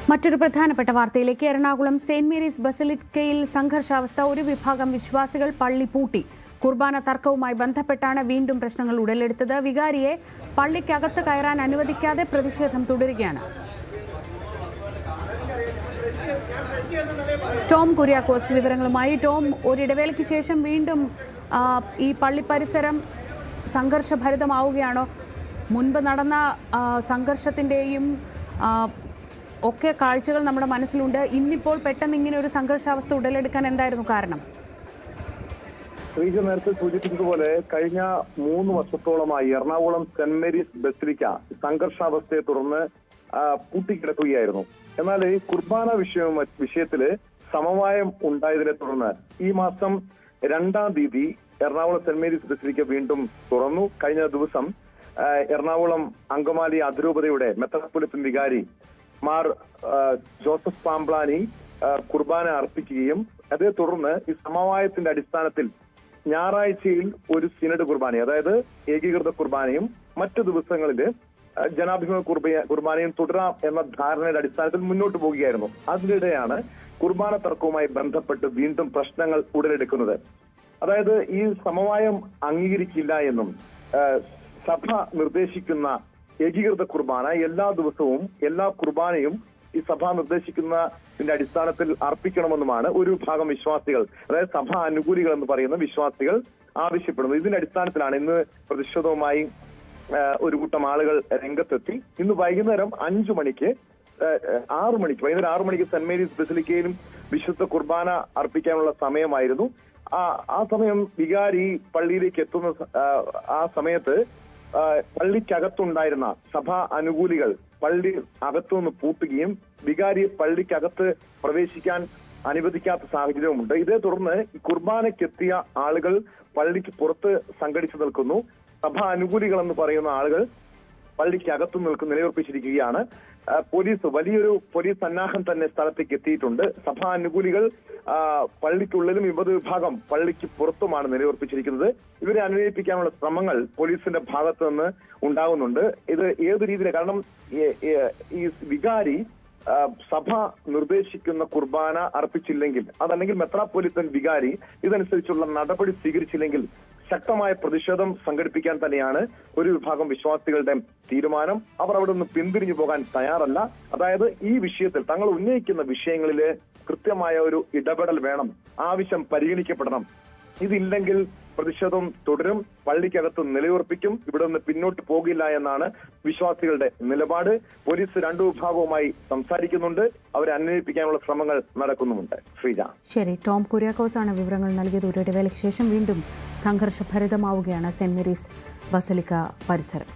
മറ്റൊരു പ്രധാനപ്പെട്ട വാർത്തയിലേക്ക്. എറണാകുളം സെന്റ് മേരീസ് ബസിലിക്കയിൽ സംഘർഷാവസ്ഥ. ഒരു വിഭാഗം വിശ്വാസികൾ പള്ളി പൂട്ടി. കുർബാന തർക്കവുമായി ബന്ധപ്പെട്ടാണ് വീണ്ടും പ്രശ്നങ്ങൾ ഉടലെടുത്തത്. വികാരിയെ പള്ളിക്കകത്ത് കയറാൻ അനുവദിക്കാതെ പ്രതിഷേധം തുടരുകയാണ്. ടോം കുര്യാക്കോസ് വിവരങ്ങളുമായി. ടോം, ഒരിടവേളയ്ക്ക് ശേഷം വീണ്ടും ഈ പള്ളി പരിസരം സംഘർഷഭരിതമാവുകയാണോ? മുൻപ് നടന്ന സംഘർഷത്തിൻ്റെയും ഒക്കെ കാഴ്ചകൾ നമ്മുടെ മനസ്സിലുണ്ട്. ഇന്നിപ്പോൾ പെട്ടെന്ന് ഇങ്ങനെ ഒരു സംഘർഷാവസ്ഥ ഉടലെടുക്കാൻ എന്തായിരുന്നു കാരണം? ശ്രീജ നേരത്തെ സൂചിപ്പിച്ചതുപോലെ കഴിഞ്ഞ 3 വർഷത്തോളമായി എറണാകുളം സെന്റ് മേരീസ് ബസിലിക്ക സംഘർഷാവസ്ഥയെ തുടർന്ന് പൂട്ടിക്കിടക്കുകയായിരുന്നു. എന്നാൽ ഈ കുർബാന വിഷയത്തില് സമവായം ഉണ്ടായതിനെ തുടർന്ന് ഈ മാസം 2-ാം തീയതി എറണാകുളം സെന്റ് മേരീസ് ബസിലിക്ക വീണ്ടും തുറന്നു. കഴിഞ്ഞ ദിവസം എറണാകുളം അങ്കമാലി അതിരൂപതയുടെ മെത്രാപ്പൊലീത്തൻ വികാരി മാർ ജോസഫ് പാംബ്ലാനി കുർബാന അർപ്പിക്കുകയും അതേ തുടർന്ന് ഈ സമവായത്തിന്റെ അടിസ്ഥാനത്തിൽ ഞായറാഴ്ചയിൽ ഒരു സിനഡ് കുർബാന, അതായത് ഏകീകൃത കുർബാനയും മറ്റു ദിവസങ്ങളിൽ ജനാഭിമുഖ കുർബാനയും തുടരാം എന്ന ധാരണയുടെ അടിസ്ഥാനത്തിൽ മുന്നോട്ട് പോവുകയായിരുന്നു. അതിനിടെയാണ് കുർബാന തർക്കവുമായി ബന്ധപ്പെട്ട് വീണ്ടും പ്രശ്നങ്ങൾ ഉടലെടുക്കുന്നത്. അതായത് ഈ സമവായം അംഗീകരിക്കില്ല എന്നും സഭ നിർദ്ദേശിക്കുന്ന ഏകീകൃത കുർബാന എല്ലാ ദിവസവും എല്ലാ കുർബാനയും ഈ സഭ നിർദ്ദേശിക്കുന്നതിന്റെ അടിസ്ഥാനത്തിൽ അർപ്പിക്കണമെന്നുമാണ് ഒരു വിഭാഗം വിശ്വാസികൾ, അതായത് സഭ അനുകൂലികൾ എന്ന് പറയുന്ന വിശ്വാസികൾ ആവശ്യപ്പെടുന്നത്. ഇതിന്റെ അടിസ്ഥാനത്തിലാണ് ഇന്ന് പ്രതിഷേധവുമായി ഒരു കൂട്ടം ആളുകൾ രംഗത്തെത്തി. ഇന്ന് വൈകുന്നേരം 5 മണിക്ക് വൈകുന്നേരം 6 മണിക്ക് സെന്റ് മേരീസ് ബസിലിക്കയിലും വിശുദ്ധ കുർബാന അർപ്പിക്കാനുള്ള സമയമായിരുന്നു. ആ സമയം വികാരി പള്ളിയിലേക്ക് എത്തുന്ന ആ സമയത്ത് പള്ളിക്കകത്തുണ്ടായിരുന്ന സഭാ അനുകൂലികൾ പള്ളി അകത്തുനിന്ന് പൂട്ടുകയും വികാരിയെ പള്ളിക്കകത്ത് പ്രവേശിക്കാൻ അനുവദിക്കാത്ത സാഹചര്യവുമുണ്ട്. ഇതേ തുടർന്ന് കുർബാനയ്ക്കെത്തിയ ആളുകൾ പള്ളിക്ക് പുറത്ത് സംഘടിച്ചു നിൽക്കുന്നു. സഭാ അനുകൂലികൾ എന്ന് പറയുന്ന ആളുകൾ പള്ളിക്കകത്ത് നിലയുറപ്പിച്ചിരിക്കുകയാണ്. വലിയൊരു പോലീസ് സന്നാഹം തന്നെ സ്ഥലത്തേക്ക് എത്തിയിട്ടുണ്ട്. സഭാ അനുകൂലികൾ പള്ളിക്കുള്ളിലും വിമത വിഭാഗം പള്ളിക്ക് പുറത്തുമാണ് നിലയുറപ്പിച്ചിരിക്കുന്നത്. ഇവരെ അനുനയിപ്പിക്കാനുള്ള ശ്രമങ്ങൾ പോലീസിന്റെ ഭാഗത്ത് നിന്ന് ഉണ്ടാകുന്നുണ്ട്. ഇത് ഏത് രീതിയിലാണ്? കാരണം ഈ വികാരി സഭ നിർദ്ദേശിക്കുന്ന കുർബാന അർപ്പിച്ചില്ലെങ്കിൽ, അതല്ലെങ്കിൽ മെത്രാപ്പൊലീത്തൻ വികാരി ഇതനുസരിച്ചുള്ള നടപടി സ്വീകരിച്ചില്ലെങ്കിൽ ശക്തമായ പ്രതിഷേധം സംഘടിപ്പിക്കാൻ തന്നെയാണ് ഒരു വിഭാഗം വിശ്വാസികളുടെ തീരുമാനം. അവർ അവിടെ നിന്ന് പിന്തിരിഞ്ഞു പോകാൻ തയ്യാറല്ല. അതായത് ഈ വിഷയത്തിൽ തങ്ങൾ ഉന്നയിക്കുന്ന വിഷയങ്ങളിൽ കൃത്യമായ ഒരു ഇടപെടൽ വേണം, ആവശ്യം പരിഗണിക്കപ്പെടണം. ഇതില്ലെങ്കിൽ പ്രതിഷേധം തുടരും, പള്ളിക്കകത്ത് നിലയുറപ്പിക്കും, ഇവിടെ നിന്ന് പിന്നോട്ട് പോകില്ല എന്നാണ് വിശ്വാസികളുടെ നിലപാട്. പോലീസ് 2 വിഭാഗവുമായി സംസാരിക്കുന്നുണ്ട്, അവരെ അന്വേഷിപ്പിക്കാനുള്ള ശ്രമങ്ങൾ നടക്കുന്നുമുണ്ട്. ശ്രീജ. ശരി, ടോം കുര്യാക്കോസ് ആണ് വിവരങ്ങൾ നൽകിയത്. ഒരു ഇടവേളയ്ക്ക് ശേഷം വീണ്ടും സംഘർഷഭരിതമാവുകയാണ് സെന്റ് മേരീസ് ബസിലിക്ക പരിസരം.